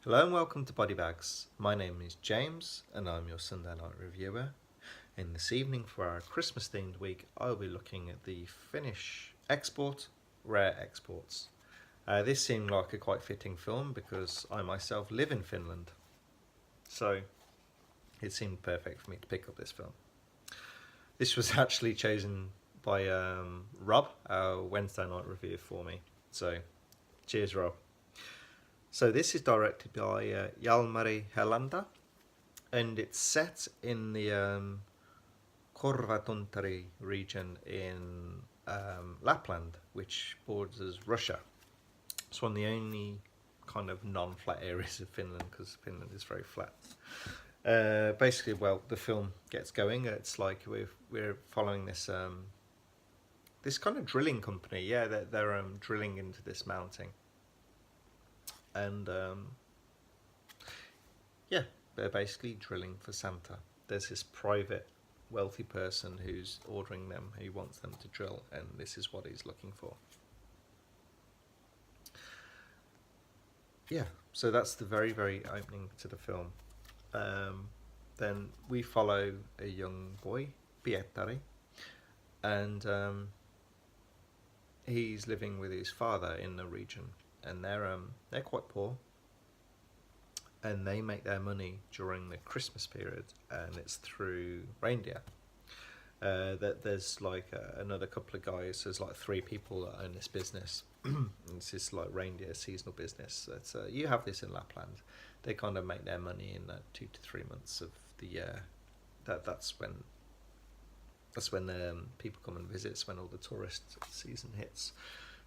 Hello and welcome to Body Bags. My name is James and I'm your Sunday night reviewer. And this evening for our Christmas themed week, I'll be looking at the Finnish export, Rare Exports. This seemed like a quite fitting film because I myself live in Finland. So it seemed perfect for me to pick up this film. This was actually chosen by Rob, our Wednesday night reviewer for me. So cheers, Rob. So this is directed by Jalmari Helanda, and it's set in the Korvatuntari region in Lapland, which borders Russia. It's one of the only kind of non-flat areas of Finland because Finland is very flat. Basically, well, the film gets going. It's like we're following this kind of drilling company. Yeah, they're drilling into this mountain, and yeah, they're basically drilling for Santa. There's this private wealthy person who's ordering them, who wants them to drill, and this is what he's looking for. Yeah, so that's the very, very opening to the film. Then we follow a young boy, Pietari, and he's living with his father in the region, and they're quite poor, and they make their money during the Christmas period, and it's through reindeer. That there's like another couple of guys. There's like three people that own this business. It's this like reindeer seasonal business. That's you have this in Lapland. They kind of make their money in 2 to 3 months of the year. That's when people come and visit. It's when all the tourist season hits.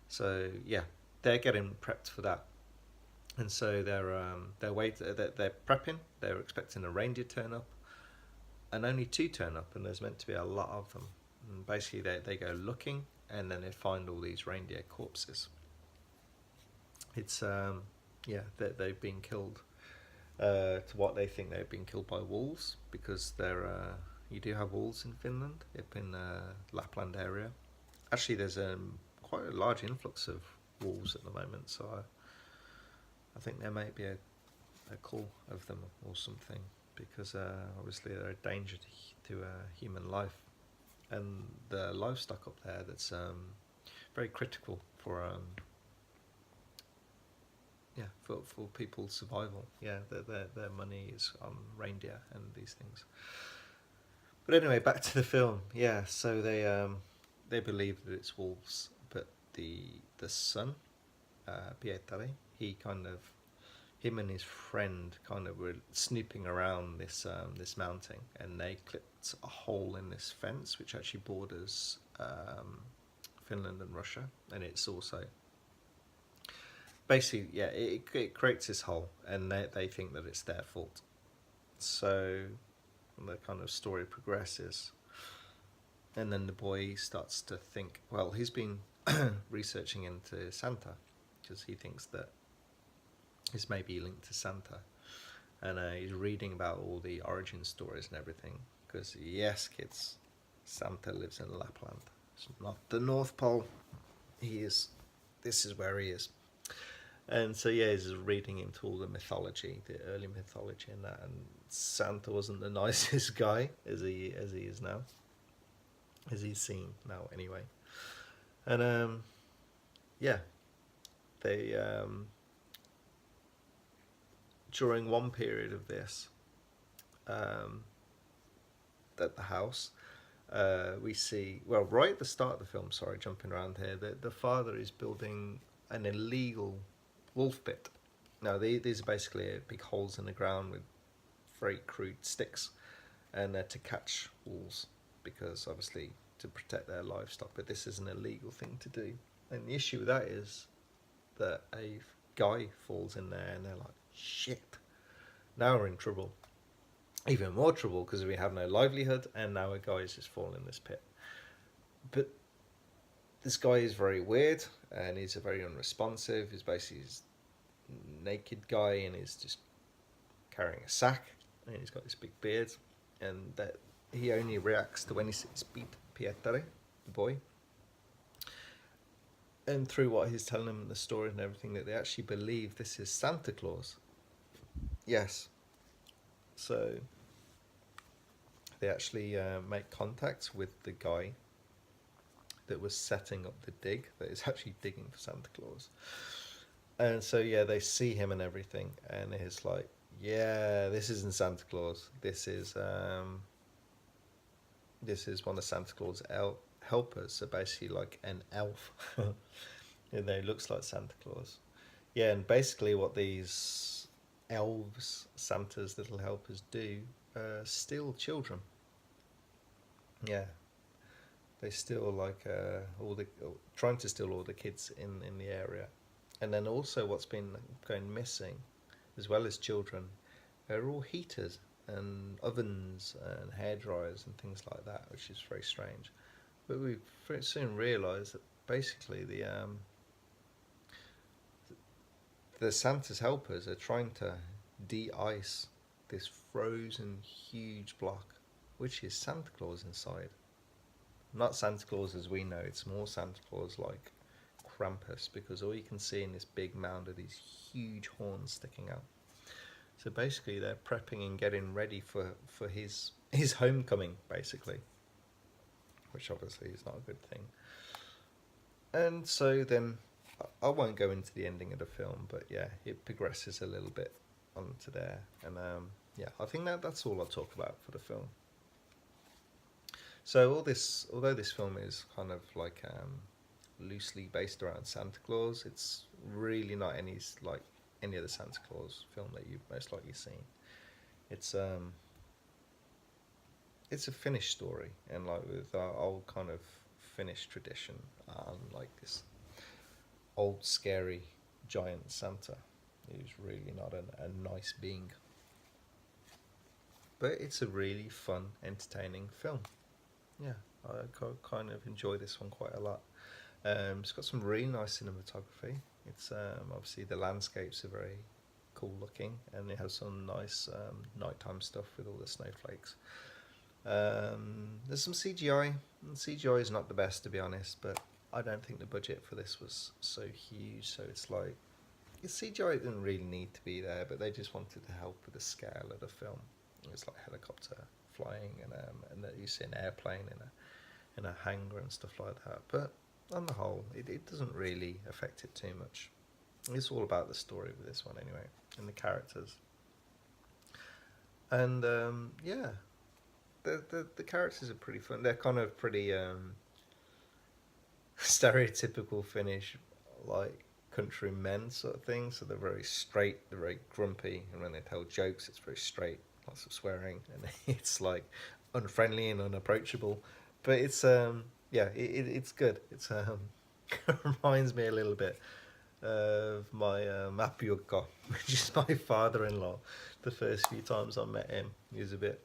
So yeah, they're getting prepped for that. And so they're prepping. They're expecting a reindeer turn up, and only two turn up, and there's meant to be a lot of them. And basically, they go looking, and then they find all these reindeer corpses. It's they've been killed. To what they think they've been killed by wolves, because you do have wolves in Finland, up in Lapland area. Actually, there's quite a large influx of wolves at the moment, so I think there may be a call of them or something, because obviously they're a danger to human life and the livestock up there. That's very critical for for people's survival. Yeah, their money is on reindeer and these things. But anyway, back to the film. Yeah, so they believe that it's wolves, but the son, Pietari, him and his friend kind of were snooping around this mountain, and they clipped a hole in this fence, which actually borders Finland and Russia, and it's also basically it creates this hole, and they think that it's their fault. So the kind of story progresses, and then the boy starts to think. Well, he's been researching into Santa because he thinks that this may be linked to Santa, and he's reading about all the origin stories and everything. Because yes, kids, Santa lives in Lapland. It's not the North Pole. This is where he is. And so yeah, he's reading into all the mythology, the early mythology, and that. And Santa wasn't the nicest guy as he is now, as he's seen now anyway. And yeah, they during one period of this, at the house, we see, well, right at the start of the film. Sorry, jumping around here. The father is building an illegal wolf pit. Now these are basically big holes in the ground with very crude sticks, and they're to catch wolves, because obviously to protect their livestock. But this is an illegal thing to do, and the issue with that is that a guy falls in there, and they're like, shit, now we're in trouble, even more trouble, because we have no livelihood, and now a guy has just fallen in this pit. But this guy is very weird, and he's a very unresponsive. He's basically this naked guy, and he's just carrying a sack, and he's got this big beard, and that he only reacts to when he sees Pietari, the boy. And through what he's telling him in the story and everything, that they actually believe this is Santa Claus. Yes. So they actually make contact with the guy that was setting up the dig, that is actually digging for Santa Claus. And so yeah, they see him and everything, and it's like, yeah, this isn't Santa Claus. This is one of Santa Claus' helpers. So basically, like an elf. You know, looks like Santa Claus. Yeah, and basically, what these elves, Santa's little helpers, do steal children. Yeah, they steal like all the trying to steal all the kids in the area, and then also what's been going missing, as well as children, are all heaters and ovens and hair dryers and things like that, which is very strange. But we soon realised that basically the Santa's helpers are trying to de-ice this frozen huge block, which is Santa Claus inside. Not Santa Claus as we know, it's more Santa Claus like Krampus, because all you can see in this big mound are these huge horns sticking out. So basically, they're prepping and getting ready for his homecoming, basically, which obviously is not a good thing. And so then, I won't go into the ending of the film, but yeah, it progresses a little bit onto there, and yeah, I think that's all I'll talk about for the film. So although this film is kind of like loosely based around Santa Claus, it's really not like any other Santa Claus film that you've most likely seen. It's um it's a Finnish story, and like with our old kind of Finnish tradition, like this old scary giant Santa who's really not a nice being. But it's a really fun, entertaining film. Yeah, I kind of enjoy this one quite a lot. It's got some really nice cinematography. It's obviously the landscapes are very cool looking, and it has some nice nighttime stuff with all the snowflakes. There's some CGI. CGI is not the best, to be honest, but I don't think the budget for this was so huge. So it's like CGI didn't really need to be there, but they just wanted to help with the scale of the film. It's like helicopter flying, and that you see an airplane in a hangar and stuff like that. But on the whole, it doesn't really affect it too much. It's all about the story with this one anyway, and the characters. And yeah, the characters are pretty fun. They're kind of pretty stereotypical Finnish, like country men sort of thing. So they're very straight, they're very grumpy, and when they tell jokes, it's very straight, lots of swearing, and it's like unfriendly and unapproachable. But it's yeah, it's good. It's reminds me a little bit of my Mapiukko, which is my father-in-law. The first few times I met him, he was a bit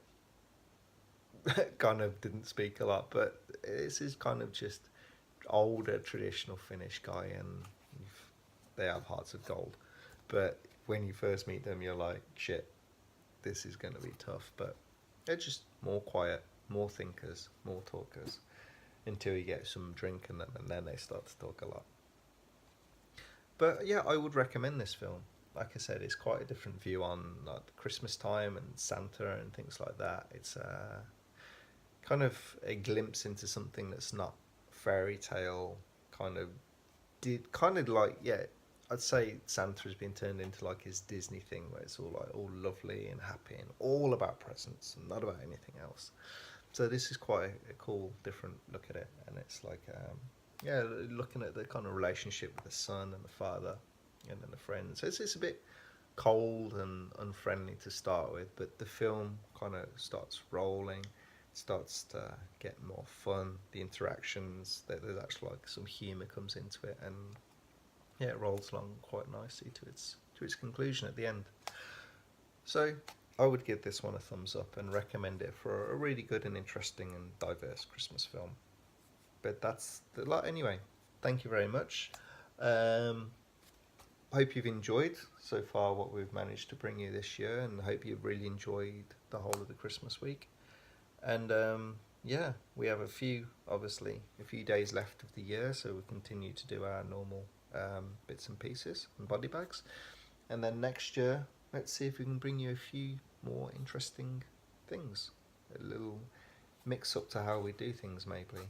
kind of didn't speak a lot, but this is kind of just older traditional Finnish guy, and they have hearts of gold. But when you first meet them, you're like, shit, this is going to be tough. But they're just more quiet, more thinkers, more talkers, until you get some drink in them, and then they start to talk a lot. But yeah, I would recommend this film. Like I said, it's quite a different view on like Christmas time and Santa and things like that. It's kind of a glimpse into something that's not fairy tale kind of kind of like, yeah, I'd say Santa has been turned into like his Disney thing where it's all like all lovely and happy and all about presents and not about anything else. So this is quite a cool different look at it, and it's like yeah, looking at the kind of relationship with the son and the father and then the friends. So it's a bit cold and unfriendly to start with, but the film kind of starts rolling, starts to get more fun. The interactions, there's actually like some humour comes into it, and yeah, it rolls along quite nicely to its conclusion at the end. So I would give this one a thumbs up and recommend it for a really good and interesting and diverse Christmas film. But that's the lot anyway. Thank you very much. Um, hope you've enjoyed so far what we've managed to bring you this year, and hope you've really enjoyed the whole of the Christmas week. And yeah, we have obviously, a few days left of the year, so we'll continue to do our normal bits and pieces and body bags. And then next year, let's see if we can bring you a few more interesting things. A little mix up to how we do things, maybe.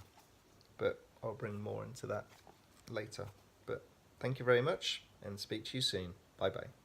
But I'll bring more into that later. But thank you very much, and speak to you soon. Bye bye.